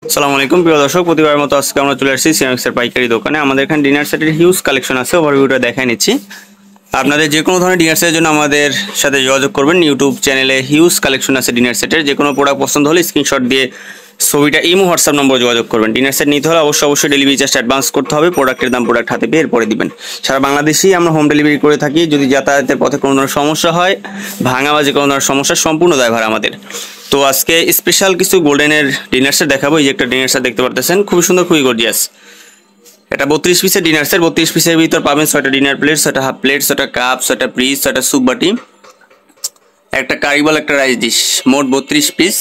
আসসালামু আলাইকুম প্রিয় দর্শক, প্রতিবারের মতো আজকে আমরা চলে আসছি সিরামিক্সের পাইকারি দোকানে। আমাদের এখানে ডিনার সেটের হিউজ কালেকশন আছে, ওভারভিউটা দেখাই নিচ্ছি। আপনাদের যে কোনো ধরনের ডিনার সেটের জন্য আমাদের সাথে যোগাযোগ করবেন। ইউটিউব চ্যানেলে হিউজ কালেকশন আছে ডিনার সেটের। যে কোনো প্রোডাক্ট পছন্দ হলে স্ক্রিনশট দিয়ে ছবিটা ইমো হোয়াটসঅ্যাপ নম্বর যোগাযোগ করবেন। ডিনার সেট নিতে হলে অবশ্যই ডেলিভারি চার্জ অ্যাডভান্স করতে হবে। প্রোডাক্টের দাম প্রোডাক্ট হাতে পেয়ে এরপরে দিবেন। সারা বাংলাদেশেই আমরা হোম ডেলিভারি করে থাকি। যদি যাতায়াতের পথে কোনো ধরনের সমস্যা হয়, ভাঙা বা যে কোনো ধরনের সমস্যা, সম্পূর্ণ দায়ভার আমাদের। তো আজকে স্পেশাল কিছু গোল্ডেনের ডিনার সেট দেখাবো। এই যে একটা ডিনার সেট দেখতে পারতেছেন, খুবই সুন্দর, খুবই গর্জিয়াস। এটা 32 পিসের ডিনার সেট। 32 পিসের ভিতর পাবেন 6টা ডিনার প্লেট, 6টা হাফ প্লেট, 6টা কাপ, 6টা পিস, 6টা স্যুপ বাটি, একটা কারি বল, একটা রাইস ডিশ, মোট 32 পিস।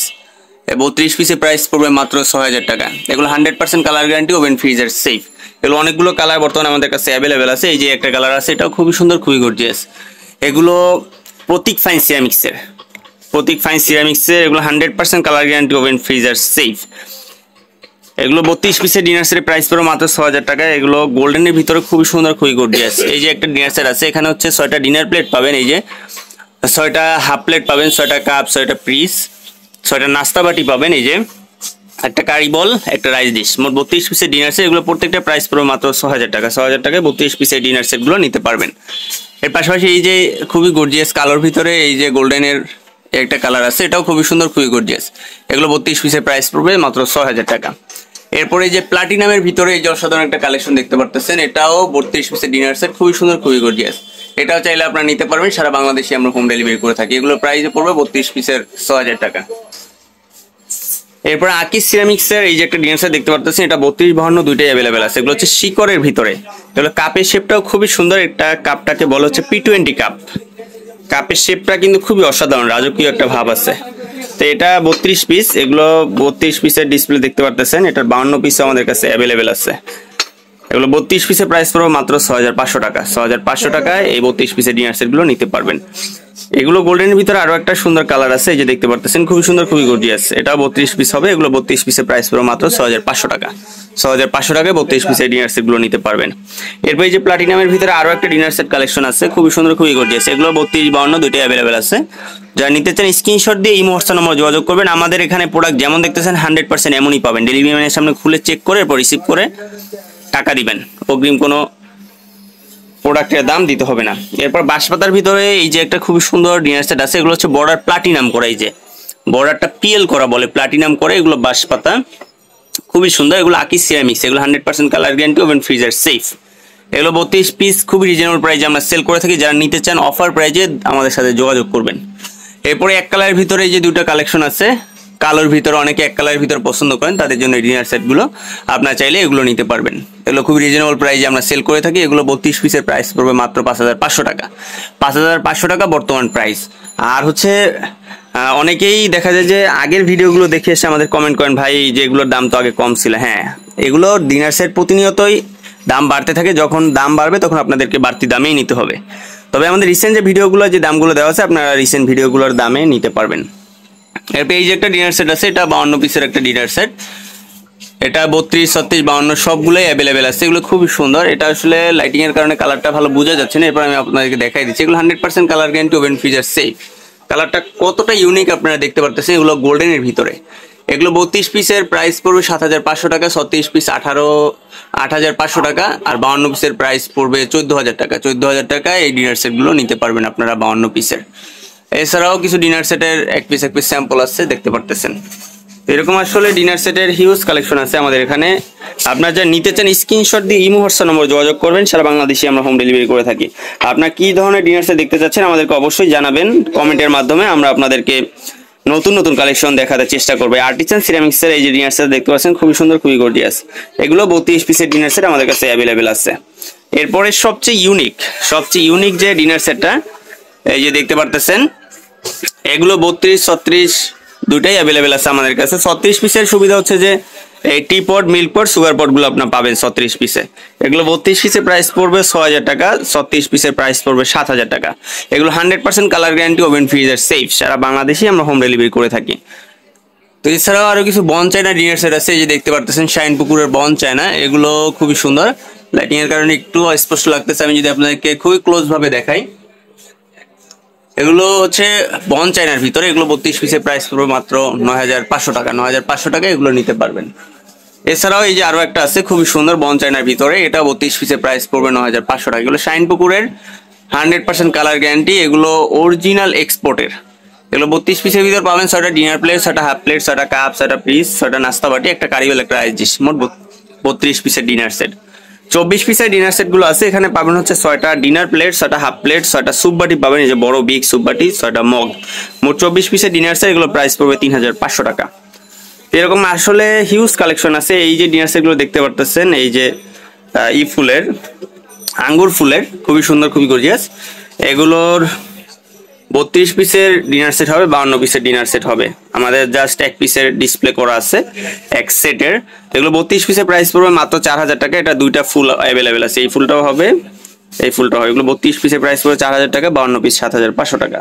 32 পিসের প্রাইস পড়বে মাত্র 6000 টাকা। এগুলো 100% colour guarantee, oven freezer safe. এগুলো অনেকগুলো কালার বর্তমানে আমাদের কাছে অ্যাভেলেবেল আছে। এই যে একটা কালার আছে, এটাও খুবই সুন্দর, খুবই গর্জিয়াস। এগুলো প্রতীক ফাইন সিরামিক্সের, এগুলো 100% colour guarantee, oven freezer safe. এগুলো 32 পিসের ডিনার সেটের প্রাইস পড়বে মাত্র 6000 টাকা। এগুলো গোল্ডেনের ভিতরে খুবই সুন্দর, খুবই গর্জিয়াস। এই যে একটা ডিনার সেট আছে, এখানে হচ্ছে 6টা ডিনার প্লেট পাবেন, এই যে 6টা হাফ প্লেট পাবেন, 6টা কাপ, 6টা পিস, 6টা নাস্তা বাটি পাবেন, এই যে একটা কারি বল, একটা রাইস ডিশ, মোট 32 পিসের ডিনার সেট। এগুলো প্রত্যেকটা প্রাইস পড়বে মাত্র 6000 টাকা। 6000 টাকায় 32 পিসের ডিনার সেটগুলো নিতে পারবেন। এর পাশাপাশি এই যে খুবই গর্জিয়াস কালার ভিতরে এই যে গোল্ডেনের একটা কালার আছে, এটাও খুবই সুন্দর, খুবই গর্জিয়াস। এগুলো 32 পিসের প্রাইস পড়বে মাত্র 6000 টাকা। এরপরে এই যে প্লাটিনামের ভিতরে এই যে অসাধারণ একটা কালেকশন দেখতে পারতেছেন, এটাও 32 পিসের ডিনার সেট, খুবই সুন্দর, খুবই গর্জিয়াস। এটাও চাইলে আপনারা নিতে পারবেন। সারা বাংলাদেশে আমরা হোম ডেলিভারি করে থাকি। এগুলো প্রাইসে পড়বে 32 পিসের 6000 টাকা। এরপর আকিস সিরামিক্সের এই যে একটা ডিনার সেট দেখতে পারতেছেন, এটা 32-52 দুইটাই অ্যাভেলেবেল আছে। এগুলো হচ্ছে শিকরের ভিতরে। এগুলো কাপের শেপটাও খুবই সুন্দর। একটা কাপটাকে বলা হচ্ছে P20 কাপ। কাপের শেপটা কিন্তু খুবই অসাধারণ, রাজকীয় একটা ভাব আছে। তো এটা 32 পিস। এগুলো 32 পিসের ডিসপ্লে দেখতে পারতেছেন। এটার 52 পিস আমাদের কাছে অ্যাভেলেবেল আছে। এগুলো 32 পিসের প্রাইস পড়বে মাত্র 6500 টাকা। 6500 টাকায় এই 32 পিসের ডিনার সেটগুলো নিতে পারবেন। এগুলো গোল্ডেনের ভিতরে আরো একটা সুন্দর কালার আছে, এই যে দেখতে পারতেছেন, খুবই সুন্দর, খুবই গর্জিয়াস। এটাও 32 পিস হবে। এগুলো 32 পিসের প্রাইস পড়বে মাত্র 6500 টাকা। 6500 টাকায় 32 পিসের ডিনার সেটগুলো নিতে পারবেন। এরপর এই যে প্লাটিনামের ভিতরে আরো একটা ডিনার সেট কালেকশন আছে, খুবই সুন্দর, খুবই গর্জিয়াস। এগুলো 32-52 দুইটাই অ্যাভেলেবেল আছে। যারা নিতে চান স্ক্রিনশট দিয়ে ইমো হোয়াটসঅ্যাপ নম্বর যোগাযোগ করবেন। আমাদের এখানে প্রোডাক্ট যেমন দেখতেছেন 100% এমনই পাবেন। ডেলিভারি ম্যানের সামনে খুলে চেক করে এরপর রিসিভ করে টাকা দিবেন। অগ্রিম কোনো প্রোডাক্টের দাম দিতে হবে না। এরপর বাঁশপাতার ভিতরে এই যে একটা খুবই সুন্দর ডিনার সেট আছে। এগুলো হচ্ছে বর্ডার প্লাটিনাম করা, এই যে বর্ডারটা পিএল করা বলে, প্লাটিনাম করে। এগুলো বাঁশপাতা, খুবই সুন্দর। এগুলো আকিস সিরামিক্স। এগুলো 100% colour guarantee, oven freezer safe. এগুলো 32 পিস, খুবই রিজনেবল প্রাইসে আমরা সেল করে থাকি। যারা নিতে চান অফার প্রাইসে আমাদের সাথে যোগাযোগ করবেন। এরপরে এক কালারের ভিতরে এই যে দুটো কালেকশন আছে, কালোর ভিতরে অনেকে এক কালারের ভিতরে পছন্দ করেন, তাদের জন্য ডিনার সেটগুলো আপনারা চাইলে এগুলো নিতে পারবেন। এগুলো খুবই রিজনেবল প্রাইসে আমরা সেল করে থাকি। এগুলো 32 পিসের প্রাইস পড়বে মাত্র 5500 টাকা। 5500 টাকা বর্তমান প্রাইস। আর হচ্ছে অনেকেই দেখা যায় যে আগের ভিডিওগুলো দেখে এসে আমাদের কমেন্ট করেন, ভাই যেগুলোর দাম তো আগে কম ছিল। হ্যাঁ, এগুলো ডিনার সেট প্রতিনিয়তই দাম বাড়তে থাকে। যখন দাম বাড়বে তখন আপনাদেরকে বাড়তি দামেই নিতে হবে। তবে আমাদের রিসেন্ট যে ভিডিওগুলো, যে দামগুলো দেওয়া আছে, আপনারা রিসেন্ট ভিডিওগুলোর দামে নিতে পারবেন। এরপর এই যে একটা ডিনার সেট আছে, এটা 52 পিসের একটা ডিনার সেট। এটা 32, 36, 52 সবগুলোই অ্যাভেলেবেল আছে। এগুলো খুবই সুন্দর। এটা আসলে লাইটিং এর কারণে কালারটা ভালো বোঝা যাচ্ছে না। এরপর আমি আপনাদেরকে দেখাই দিচ্ছি। এগুলো 100% colour guarantee, oven freezer safe. কালারটা কতটা ইউনিক আপনারা দেখতে পারতেছেন। এগুলো গোল্ডেনের ভিতরে। এগুলো 32 পিসের প্রাইস পড়বে 7500 টাকা। 36 পিস 8500 টাকা। আর 52 পিসের প্রাইস পড়বে 14000 টাকা। 14000 টাকায় এই ডিনার সেটগুলো নিতে পারবেন আপনারা 52 পিসের। এছাড়াও কিছু ডিনার সেটের এক পিস স্যাম্পল আছে, দেখতে পারতেছেন। এরকম আসলে ডিনার সেটের হিউজ কালেকশন আছে আমাদের এখানে। আপনারা যা নিতে চান স্ক্রিনশট দিয়ে ইমো হোয়াটসঅ্যাপ নম্বর যোগাযোগ করবেন। সারা বাংলাদেশে আমরা হোম ডেলিভারি করে থাকি। আপনারা কি ধরনের ডিনার সেট দেখতে চাচ্ছেন আমাদেরকে অবশ্যই জানাবেন কমেন্টের মাধ্যমে। আমরা আপনাদেরকে নতুন নতুন কালেকশন দেখাতে চেষ্টা করবো। আর্টিসান সিরামিক্সের এই যে ডিনার সেট দেখতে পাচ্ছেন, খুবই সুন্দর, খুবই গর্জিয়াস। এগুলো 32 পিসের ডিনার সেট আমাদের কাছে অ্যাভেলেবেল আছে। এরপরে সবচেয়ে ইউনিক যে ডিনার সেটটা এই যে দেখতে পারতেছেন, এগুলো 32, 36 দুইটাই অ্যাভেলেবেল আছে আমাদের কাছে। 36 পিসের সুবিধা হচ্ছে যে এই টি পট, মিল্ক পট, সুগার পটগুলো আপনার পাবেন 36 পিসে। এগুলো 32 পিসের প্রাইস পড়বে 6000 টাকা। 36 পিসের প্রাইস পড়বে 7000 টাকা। এগুলো 100% colour guarantee, oven freezer safe. সারা বাংলাদেশেই আমরা হোম ডেলিভারি করে থাকি। তো এছাড়াও আরো কিছু বন চায়না ডিনার সেট আছে, এই যে দেখতে পারতেছেন শাইন পুকুরের বন চায়না। এগুলো খুবই সুন্দর, লাইটিং এর কারণে একটু অস্পষ্ট লাগতেছে। আমি যদি আপনাদেরকে খুবই ক্লোজ ভাবে দেখাই, এগুলো হচ্ছে বন চায়নার ভিতরে। এগুলো 32 পিসের প্রাইস পড়বে মাত্র 9500 টাকা। 9500 টাকা এগুলো নিতে পারবেন। এছাড়াও এই যে আরো একটা আছে খুবই সুন্দর বন চায়নার ভিতরে, এটা 32 পিসের প্রাইস পড়বে 9500 টাকা। এগুলো শাইন পুকুরের 100% কালার গ্যারান্টি, এগুলো অরিজিনাল এক্সপোর্টের। এগুলো 32 পিসের ভিতর পাবেন 6টা ডিনার প্লেট, 6টা হাফ প্লেট, 6টা কাপ, 6টা পিস, 6টা নাস্তা বাটি, একটা কারিবেল, একটা রাইস ডিশ, মোট 32 পিসের ডিনার সেট। 24 পিসের ডিনার সেট গুলো আছে, এখানে পাবেন হচ্ছে 6টা ডিনার প্লেট, 6টা হাফ প্লেট, 6টা স্যুপ বাটি পাবেন, এই যে বড় বিগ স্যুপ বাটি, 6টা মগ, মোট 24 পিসের ডিনার সেট। এগুলো প্রাইস পড়বে 3500 টাকা। এরকম আসলে হিউজ কালেকশন আছে। এই যে ডিনার সেট গুলো দেখতে পারতেছেন, এই যে ফুলের, আঙ্গুর ফুলের, খুবই সুন্দর, খুবই গর্জিয়াস। এগুলোর 32 পিসের ডিনার সেট হবে, 52 পিসের ডিনার সেট হবে। আমাদের জাস্ট এক পিসের ডিসপ্লে করা আছে এক সেটের। এগুলো 32 পিসের প্রাইস পড়বে মাত্র 4000 টাকা। এটা দুইটা ফুল অ্যাভেলেবেল আছে, এই ফুলটাও হবে, এই ফুলটাও হবে। এগুলো 32 পিসের প্রাইস পড়বে 4000 টাকা, 52 পিস 7500 টাকা।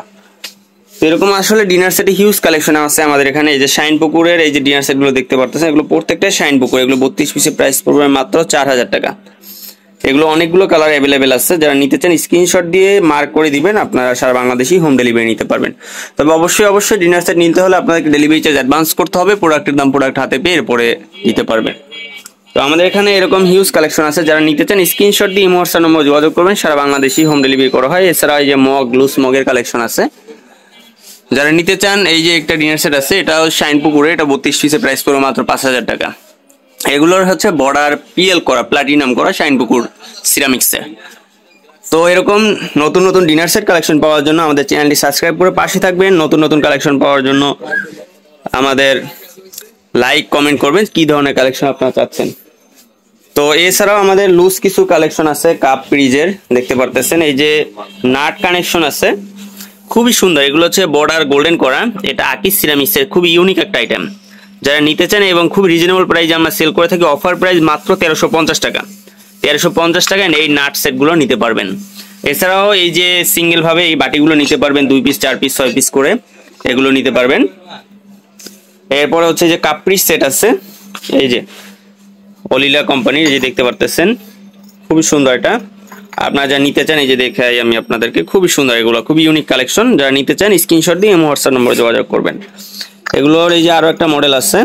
এরকম আসলে ডিনার সেটে হিউজ কালেকশন আছে আমাদের এখানে। এই যে শাইন পুকুরের এই যে ডিনার সেট গুলো দেখতে পারতেছেন, এগুলো প্রত্যেকটা শাইন পুকুর। এগুলো 32 পিসের প্রাইস পড়বে মাত্র 4000 টাকা। এগুলো অনেকগুলো কালার অ্যাভেলেবেল আছে, যারা নিতে চান স্ক্রিনশট দিয়ে মার্ক করে দিবেন, আপনারা সারা বাংলাদেশেই হোম ডেলিভারি নিতে পারবেন। তবে অবশ্যই ডিনার সেট নিতে হলে আপনাদেরকে ডেলিভারি চার্জ অ্যাডভান্স করতে হবে, প্রোডাক্টের দাম প্রোডাক্ট হাতে পেয়ে এরপরে দিতে পারবেন। তো আমাদের এখানে এরকম হিউজ কালেকশন আছে, যারা নিতে চান স্ক্রিনশট দিয়ে ইমো হোয়াটসঅ্যাপ নম্বর যোগাযোগ করবেন, সারা বাংলাদেশেই হোম ডেলিভারি করা হয়। এছাড়া এই যে মগ, লুজ মগের কালেকশন আছে, যারা নিতে চান। এই যে একটা ডিনার সেট আছে, এটাও শাইন পুকুরে, এটা 32 পিসের প্রাইস পড়বে মাত্র 5000 টাকা। এগুলোর হচ্ছে বর্ডার পিএল করা, প্লাটিনাম করা শাইন পুকুর সিরামিক্সে। তো এরকম নতুন নতুন ডিনার সেট কালেকশন পাওয়ার জন্য আমাদের চ্যানেলটি সাবস্ক্রাইব করে পাশে থাকবেন। নতুন নতুন কালেকশন পাওয়ার জন্য আমাদের লাইক কমেন্ট করবেন কি ধরনের কালেকশন আপনারা চাচ্ছেন। তো এছাড়াও আমাদের লুজ কিছু কালেকশন আছে কাপ ফ্রিজের, দেখতে পারতেছেন। এই যে নাট কানেকশন আছে, খুবই সুন্দর। এগুলো হচ্ছে বর্ডার গোল্ডেন করা, এটা আকিস সিরামিক্সের খুবই ইউনিক একটা আইটেম। যারা নিতে চান এবং খুব রিজনেবল প্রাইসে আমরা সেল করে থাকি, অফার প্রাইস মাত্র 1350 টাকা। 1350 টাকায় এই নাট সেটগুলো নিতে পারবেন। এছাড়াও এই যে সিঙ্গেল ভাবে এই বাটিগুলো নিতে পারবেন, 2 পিস, 4 পিস, 6 পিস করে এগুলো নিতে পারবেন। এরপরে হচ্ছে যে কাপ্রিস সেট আছে, এই যে অলিলা কোম্পানির, যে দেখতে পারতেছেন খুবই সুন্দর। এটা আপনারা যা নিতে চান, এই যে দেখাই আমি আপনাদেরকে, খুবই সুন্দর। এগুলো খুবই ইউনিক কালেকশন, যারা নিতে চান স্ক্রিনশট দিয়ে ইমো হোয়াটসঅ্যাপ নম্বরে যোগাযোগ করবেন। এগুলোর এই যে আরো একটা মডেল আছে,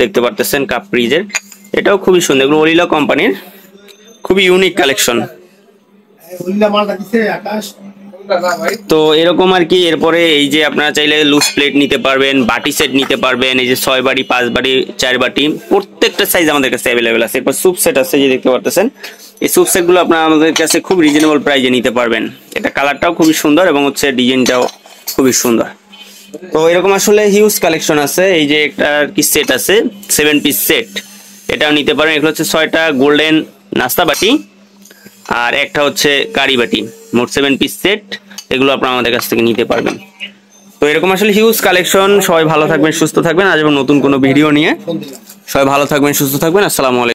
দেখতে পারতেছেন কাপ ফ্রিজের, এটাও খুবই সুন্দর। এগুলো অলিলা কোম্পানির, খুবই ইউনিক কালেকশন। তো এরকম আর কি। এরপরে এই যে আপনারা চাইলে লুজ প্লেট নিতে পারবেন, বাটি সেট নিতে পারবেন, এই যে 6 বাটি, 5 বাটি, 4 বাটি, প্রত্যেকটা সাইজ আমাদের কাছে অ্যাভেলেবেল আছে। এরপর স্যুপ সেট আছে, যে দেখতে পারতেছেন। এই স্যুপ সেট গুলো আপনারা আমাদের কাছে খুব রিজনেবল প্রাইসে নিতে পারবেন। এটা কালারটাও খুবই সুন্দর এবং হচ্ছে ডিজাইনটাও খুবই সুন্দর। তো এরকম আসলে হিউজ কালেকশন আছে। এই যে একটা কি সেট আছে 7 পিস সেট, এটাও নিতে পারেন। এগুলো হচ্ছে 6টা গোল্ডেন নাস্তা বাটি আর একটা হচ্ছে কারি বাটি, মোট 7 পিস সেট। এগুলো আপনারা আমাদের কাছ থেকে নিতে পারবেন। তো এরকম আসলে হিউজ কালেকশন। সবাই ভালো থাকবেন, সুস্থ থাকবেন। আজ এবং নতুন কোনো ভিডিও নিয়ে সবাই ভালো থাকবেন, সুস্থ থাকবেন। আসসালামু আলাইকুম।